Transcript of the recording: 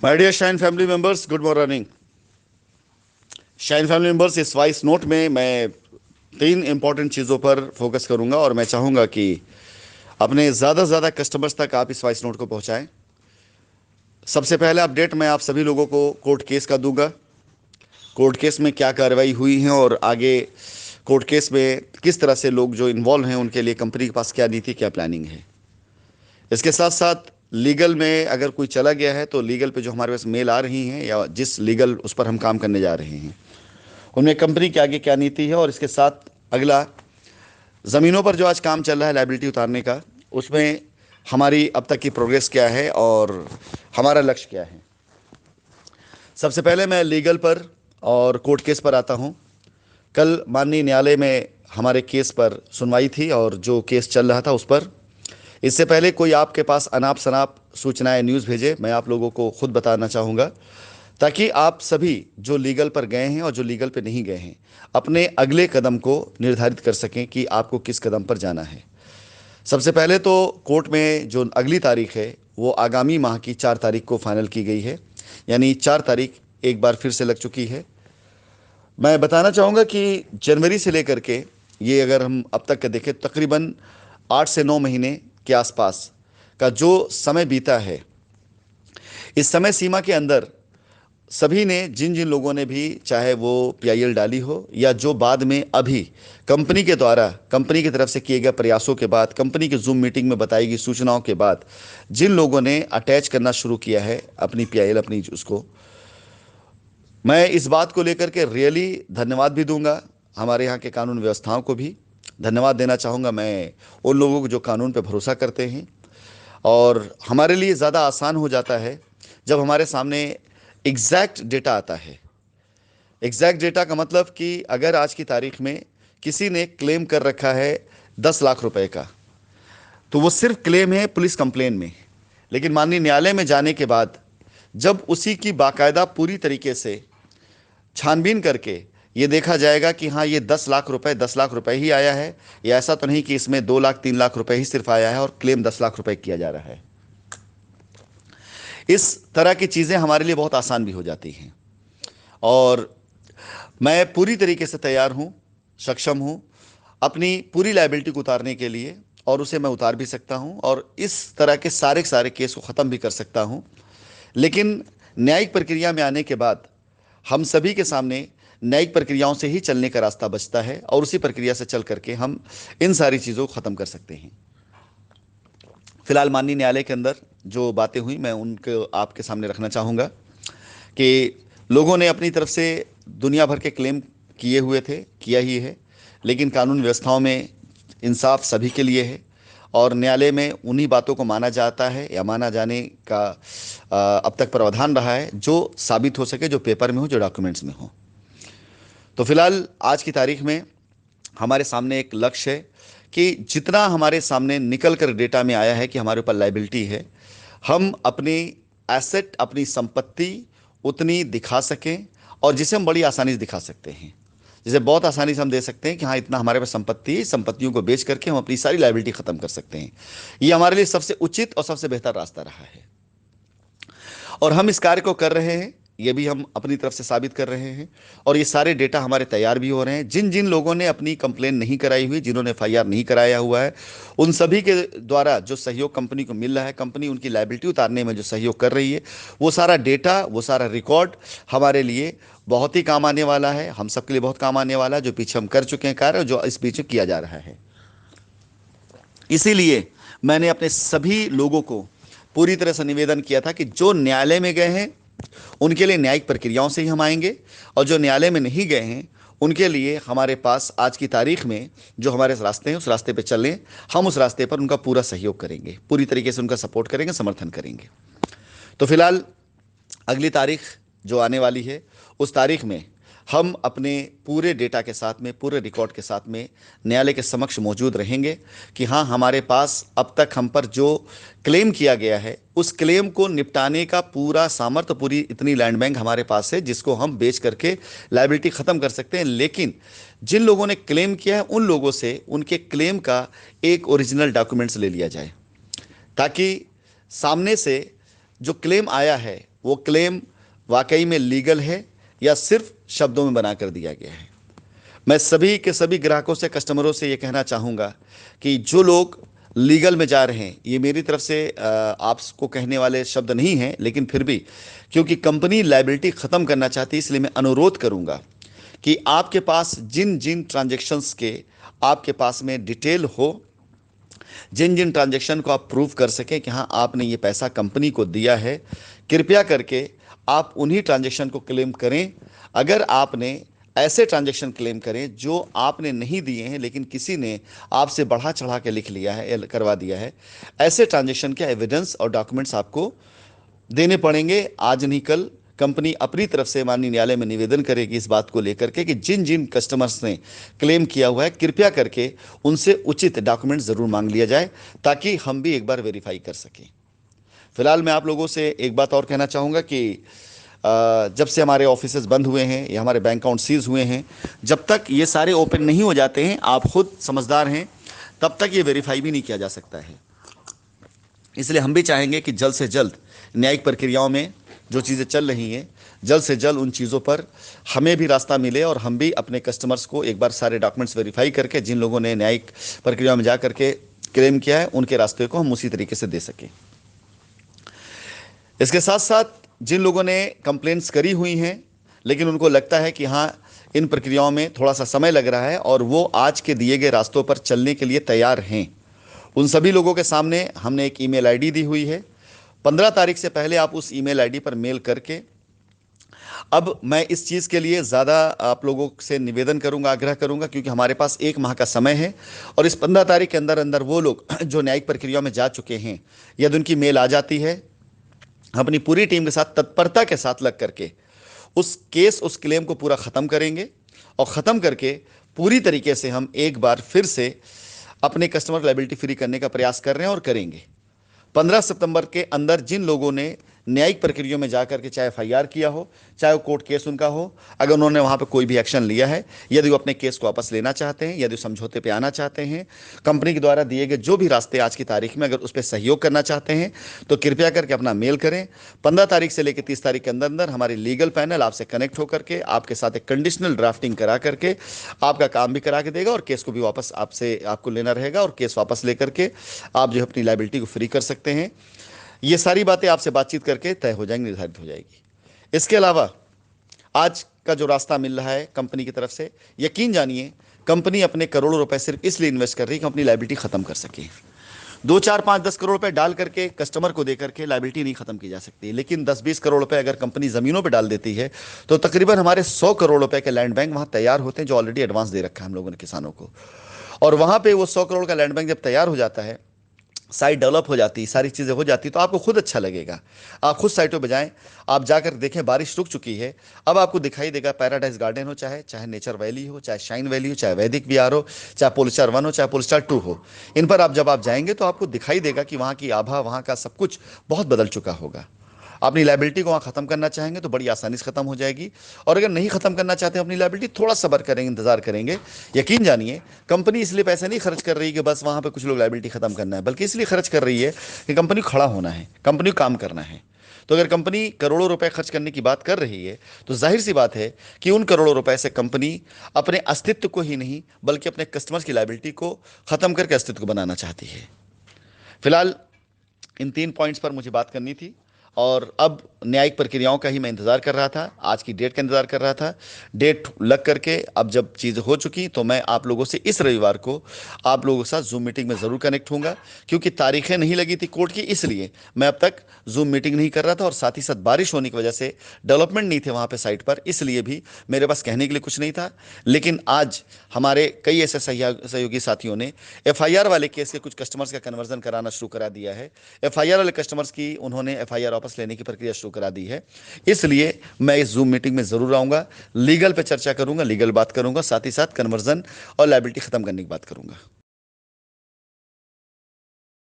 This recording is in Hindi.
My dear Shine family members, good morning. Shine family members, इस वॉइस नोट में मैं तीन इंपॉर्टेंट चीज़ों पर फोकस करूंगा और मैं चाहूंगा कि अपने ज़्यादा से ज़्यादा कस्टमर्स तक आप इस वॉइस नोट को पहुंचाएं। सबसे पहले अपडेट मैं आप सभी लोगों को कोर्ट केस का दूंगा। कोर्ट केस में क्या कार्रवाई हुई है और आगे कोर्ट केस में किस तरह से लोग जो इन्वॉल्व हैं उनके लिए कंपनी के पास क्या नीति, क्या प्लानिंग है। इसके साथ साथ लीगल में अगर कोई चला गया है तो लीगल पे जो हमारे पास मेल आ रही हैं या जिस लीगल उस पर हम काम करने जा रहे हैं उनमें कंपनी के आगे क्या नीति है। और इसके साथ अगला, ज़मीनों पर जो आज काम चल रहा है लायबिलिटी उतारने का, उसमें हमारी अब तक की प्रोग्रेस क्या है और हमारा लक्ष्य क्या है। सबसे पहले मैं लीगल पर और कोर्ट केस पर आता हूं। कल माननीय न्यायालय में हमारे केस पर सुनवाई थी और जो केस चल रहा था उस पर, इससे पहले कोई आपके पास अनाप शनाप सूचनाएं, न्यूज़ भेजे, मैं आप लोगों को खुद बताना चाहूँगा ताकि आप सभी जो लीगल पर गए हैं और जो लीगल पे नहीं गए हैं अपने अगले कदम को निर्धारित कर सकें कि आपको किस कदम पर जाना है। सबसे पहले तो कोर्ट में जो अगली तारीख है वो आगामी माह की 4 तारीख को फाइनल की गई है, यानी 4 तारीख एक बार फिर से लग चुकी है। मैं बताना चाहूँगा कि जनवरी से लेकर के ये अगर हम अब तक का देखें तकरीबन 8 से 9 महीने के आसपास का जो समय बीता है, इस समय सीमा के अंदर सभी ने, जिन जिन लोगों ने भी, चाहे वो पीआईएल डाली हो या जो बाद में अभी कंपनी के द्वारा, कंपनी की तरफ से किए गए प्रयासों के बाद, कंपनी की जूम मीटिंग में बताई गई सूचनाओं के बाद जिन लोगों ने अटैच करना शुरू किया है अपनी पीआईएल, अपनी उसको, मैं इस बात को लेकर के रियली धन्यवाद भी दूंगा। हमारे यहाँ के कानून व्यवस्थाओं को भी धन्यवाद देना चाहूँगा। मैं उन लोगों को जो कानून पर भरोसा करते हैं, और हमारे लिए ज़्यादा आसान हो जाता है जब हमारे सामने एग्जैक्ट डेटा आता है। एग्जैक्ट डेटा का मतलब कि अगर आज की तारीख में किसी ने क्लेम कर रखा है 10 लाख रुपए का, तो वो सिर्फ क्लेम है पुलिस कंप्लेन में, लेकिन माननीय न्यायालय में जाने के बाद जब उसी की बाकायदा पूरी तरीके से छानबीन करके ये देखा जाएगा कि हाँ, ये 10 लाख रुपए 10 लाख रुपए ही आया है, या ऐसा तो नहीं कि इसमें 2 लाख 3 लाख रुपए ही सिर्फ आया है और क्लेम 10 लाख रुपए किया जा रहा है। इस तरह की चीज़ें हमारे लिए बहुत आसान भी हो जाती हैं और मैं पूरी तरीके से तैयार हूँ, सक्षम हूँ अपनी पूरी लायबिलिटी को उतारने के लिए, और उसे मैं उतार भी सकता हूँ और इस तरह के सारे सारे केस को ख़त्म भी कर सकता हूँ। लेकिन न्यायिक प्रक्रिया में आने के बाद हम सभी के सामने न्यायिक प्रक्रियाओं से ही चलने का रास्ता बचता है और उसी प्रक्रिया से चल करके हम इन सारी चीज़ों को ख़त्म कर सकते हैं। फिलहाल माननीय न्यायालय के अंदर जो बातें हुई मैं उनको आपके सामने रखना चाहूँगा कि लोगों ने अपनी तरफ से दुनिया भर के क्लेम किए हुए थे, किया ही है, लेकिन कानून व्यवस्थाओं में इंसाफ सभी के लिए है और न्यायालय में उन्हीं बातों को माना जाता है या माना जाने का अब तक प्रावधान रहा है जो साबित हो सके, जो पेपर में हो, जो डॉक्यूमेंट्स में हो। तो फिलहाल आज की तारीख में हमारे सामने एक लक्ष्य है कि जितना हमारे सामने निकल कर डेटा में आया है कि हमारे ऊपर लायबिलिटी है, हम अपनी एसेट, अपनी संपत्ति उतनी दिखा सकें, और जिसे हम बड़ी आसानी से दिखा सकते हैं, जिसे बहुत आसानी से हम दे सकते हैं कि हाँ, इतना हमारे पास संपत्ति, संपत्तियों को बेच करके हम अपनी सारी लायबिलिटी ख़त्म कर सकते हैं। ये हमारे लिए सबसे उचित और सबसे बेहतर रास्ता रहा है और हम इस कार्य को कर रहे हैं, ये भी हम अपनी तरफ से साबित कर रहे हैं और ये सारे डेटा हमारे तैयार भी हो रहे हैं। जिन जिन लोगों ने अपनी कंप्लेन नहीं कराई हुई, जिन्होंने एफआईआर नहीं कराया हुआ है, उन सभी के द्वारा जो सहयोग कंपनी को मिल रहा है, कंपनी उनकी लायबिलिटी उतारने में जो सहयोग कर रही है, वो सारा डेटा, वो सारा रिकॉर्ड हमारे लिए बहुत ही काम आने वाला है, हम सबके लिए बहुत काम आने वाला है, जो पीछे हम कर चुके हैं कार्य और जो इस पीछे किया जा रहा है। इसीलिए मैंने अपने सभी लोगों को पूरी तरह से निवेदन किया था कि जो न्यायालय में गए हैं उनके लिए न्यायिक प्रक्रियाओं से ही हम आएंगे, और जो न्यायालय में नहीं गए हैं उनके लिए हमारे पास आज की तारीख में जो हमारे रास्ते हैं उस रास्ते पे चलें, हम उस रास्ते पर उनका पूरा सहयोग करेंगे, पूरी तरीके से उनका सपोर्ट करेंगे, समर्थन करेंगे। तो फिलहाल अगली तारीख जो आने वाली है उस तारीख में हम अपने पूरे डेटा के साथ में, पूरे रिकॉर्ड के साथ में न्यायालय के समक्ष मौजूद रहेंगे कि हाँ, हमारे पास अब तक हम पर जो क्लेम किया गया है उस क्लेम को निपटाने का पूरा सामर्थ्य, पूरी इतनी लैंड बैंक हमारे पास है जिसको हम बेच करके लायबिलिटी ख़त्म कर सकते हैं। लेकिन जिन लोगों ने क्लेम किया है उन लोगों से उनके क्लेम का एक ओरिजिनल डॉक्यूमेंट्स ले लिया जाए, ताकि सामने से जो क्लेम आया है वो क्लेम वाकई में लीगल है या सिर्फ शब्दों में बना कर दिया गया है। मैं सभी के सभी ग्राहकों से, कस्टमरों से ये कहना चाहूँगा कि जो लोग लीगल में जा रहे हैं, ये मेरी तरफ से आपको कहने वाले शब्द नहीं हैं, लेकिन फिर भी क्योंकि कंपनी लायबिलिटी ख़त्म करना चाहती है, इसलिए मैं अनुरोध करूँगा कि आपके पास जिन जिन ट्रांजेक्शन्स के आपके पास में डिटेल हो, जिन जिन ट्रांजैक्शन को आप प्रूव कर सकें कि हाँ आपने ये पैसा कंपनी को दिया है, कृपया करके आप उन्हीं ट्रांजैक्शन को क्लेम करें। अगर आपने ऐसे ट्रांजैक्शन क्लेम करें जो आपने नहीं दिए हैं लेकिन किसी ने आपसे बढ़ा चढ़ा के लिख लिया है या करवा दिया है, ऐसे ट्रांजैक्शन के एविडेंस और डॉक्यूमेंट्स आपको देने पड़ेंगे। आज नहीं कल कंपनी अपनी तरफ से माननीय न्यायालय में निवेदन करेगी इस बात को लेकर के कि जिन जिन कस्टमर्स ने क्लेम किया हुआ है, कृपया करके उनसे उचित डॉक्यूमेंट ज़रूर मांग लिया जाए ताकि हम भी एक बार वेरीफाई कर सकें। फिलहाल मैं आप लोगों से एक बात और कहना चाहूँगा कि जब से हमारे ऑफिसेज बंद हुए हैं या हमारे बैंक अकाउंट सीज हुए हैं, जब तक ये सारे ओपन नहीं हो जाते हैं, आप खुद समझदार हैं, तब तक ये वेरीफाई भी नहीं किया जा सकता है। इसलिए हम भी चाहेंगे कि जल्द से जल्द न्यायिक प्रक्रियाओं में जो चीज़ें चल रही हैं, जल्द से जल्द उन चीज़ों पर हमें भी रास्ता मिले और हम भी अपने कस्टमर्स को एक बार सारे डॉक्यूमेंट्स वेरीफाई करके जिन लोगों ने न्यायिक प्रक्रिया में जा करके क्लेम किया है उनके रास्ते को हम उसी तरीके से दे सकें। इसके साथ साथ जिन लोगों ने कंप्लेंट्स करी हुई हैं लेकिन उनको लगता है कि हाँ इन प्रक्रियाओं में थोड़ा सा समय लग रहा है और वो आज के दिए गए रास्तों पर चलने के लिए तैयार हैं, उन सभी लोगों के सामने हमने एक ईमेल आईडी दी हुई है। 15 तारीख से पहले आप उस ईमेल आईडी पर मेल करके, अब मैं इस चीज़ के लिए ज़्यादा आप लोगों से निवेदन करूंगा, आग्रह करूंगा, क्योंकि हमारे पास 1 माह का समय है और इस 15 तारीख के अंदर अंदर वो लोग जो न्यायिक प्रक्रिया में जा चुके हैं, यदि उनकी मेल आ जाती है, अपनी पूरी टीम के साथ तत्परता के साथ लग करके उस क्लेम को पूरा ख़त्म करेंगे और ख़त्म करके पूरी तरीके से हम एक बार फिर से अपने कस्टमर लायबिलिटी फ्री करने का प्रयास कर रहे हैं और करेंगे। 15 सितंबर के अंदर जिन लोगों ने न्यायिक प्रक्रिया में जाकर के चाहे एफआईआर किया हो, चाहे वो कोर्ट केस उनका हो, अगर उन्होंने वहाँ पे कोई भी एक्शन लिया है, यदि वो अपने केस को वापस लेना चाहते हैं, यदि समझौते पे आना चाहते हैं, कंपनी के द्वारा दिए गए जो भी रास्ते आज की तारीख में अगर उस पर सहयोग करना चाहते हैं, तो कृपया करके अपना मेल करें। 15 तारीख से लेकर 30 तारीख के अंदर अंदर हमारी लीगल पैनल आपसे कनेक्ट होकर के आपके साथ एक कंडीशनल ड्राफ्टिंग करा करके आपका काम भी करा के देगा और केस को भी वापस आपको लेना रहेगा और केस वापस लेकर के आप जो अपनी लायबिलिटी को फ्री कर सकते हैं। ये सारी बातें आपसे बातचीत करके तय हो जाएंगी, निर्धारित हो जाएगी। इसके अलावा आज का जो रास्ता मिल रहा है कंपनी की तरफ से, यकीन जानिए कंपनी अपने करोड़ों रुपए सिर्फ इसलिए इन्वेस्ट कर रही है कि अपनी लायबिलिटी खत्म कर सके। 2, 4, 5, 10 करोड़ रुपए डाल करके कस्टमर को दे करके लायबिलिटी नहीं खत्म की जा सकती, लेकिन 10-20 करोड़ रुपए अगर कंपनी ज़मीनों पे डाल देती है तो तकरीबन हमारे 100 करोड़ रुपए के लैंड बैंक वहाँ तैयार होते हैं, जो ऑलरेडी एडवांस दे रखा है हम लोगों ने किसानों को। और वहाँ पर वो 100 करोड़ का लैंड बैंक जब तैयार हो जाता है, साइट डेवलप हो जाती, सारी चीज़ें हो जाती, तो आपको खुद अच्छा लगेगा। आप खुद साइटों पे जाएं, आप जाकर देखें बारिश रुक चुकी है, अब आपको दिखाई देगा पैराडाइज गार्डन हो, चाहे नेचर वैली हो, चाहे शाइन वैली हो, चाहे वैदिक विहार हो, चाहे पोलस्टार 1 हो, चाहे पोलस्टार 2 हो, इन पर जब आप जाएंगे तो आपको दिखाई देगा कि वहाँ की आभा, वहाँ का सब कुछ बहुत बदल चुका होगा। अपनी लायबिलिटी को वहाँ ख़त्म करना चाहेंगे तो बड़ी आसानी से ख़त्म हो जाएगी, और अगर नहीं ख़त्म करना चाहते अपनी लायबिलिटी, थोड़ा सब्र करेंगे, इंतज़ार करेंगे। यकीन जानिए कंपनी इसलिए पैसे नहीं खर्च कर रही कि बस वहाँ पे कुछ लोग लायबिलिटी ख़त्म करना है, बल्कि इसलिए खर्च कर रही है कि कंपनी को खड़ा होना है, कंपनी को काम करना है। तो अगर कंपनी करोड़ों रुपए खर्च करने की बात कर रही है तो जाहिर सी बात है कि उन करोड़ों रुपए से कंपनी अपने अस्तित्व को ही नहीं बल्कि अपने कस्टमर्स की लायबिलिटी को ख़त्म करके अस्तित्व को बनाना चाहती है। फिलहाल इन 3 पॉइंट्स पर मुझे बात करनी थी और अब न्यायिक प्रक्रियाओं का ही मैं इंतज़ार कर रहा था, आज की डेट का इंतज़ार कर रहा था। डेट लग करके अब जब चीज़ हो चुकी तो मैं आप लोगों से इस रविवार को आप लोगों के साथ जूम मीटिंग में ज़रूर कनेक्ट होऊंगा, क्योंकि तारीखें नहीं लगी थी कोर्ट की, इसलिए मैं अब तक जूम मीटिंग नहीं कर रहा था, और साथ ही साथ बारिश होने की वजह से डेवलपमेंट नहीं थे वहाँ पर साइट पर, इसलिए भी मेरे पास कहने के लिए कुछ नहीं था। लेकिन आज हमारे कई ऐसे सहयोगी साथियों ने FIR वाले केस के कुछ कस्टमर्स का कन्वर्जन कराना शुरू करा दिया है। FIR वाले कस्टमर्स की उन्होंने FIR वापस लेने की प्रक्रिया शुरू करा दी है, इसलिए मैं इस जूम मीटिंग में जरूर आऊंगा, लीगल पे चर्चा करूंगा, लीगल बात करूंगा, साथ ही साथ कन्वर्जन और लायबिलिटी खत्म करने की बात करूंगा।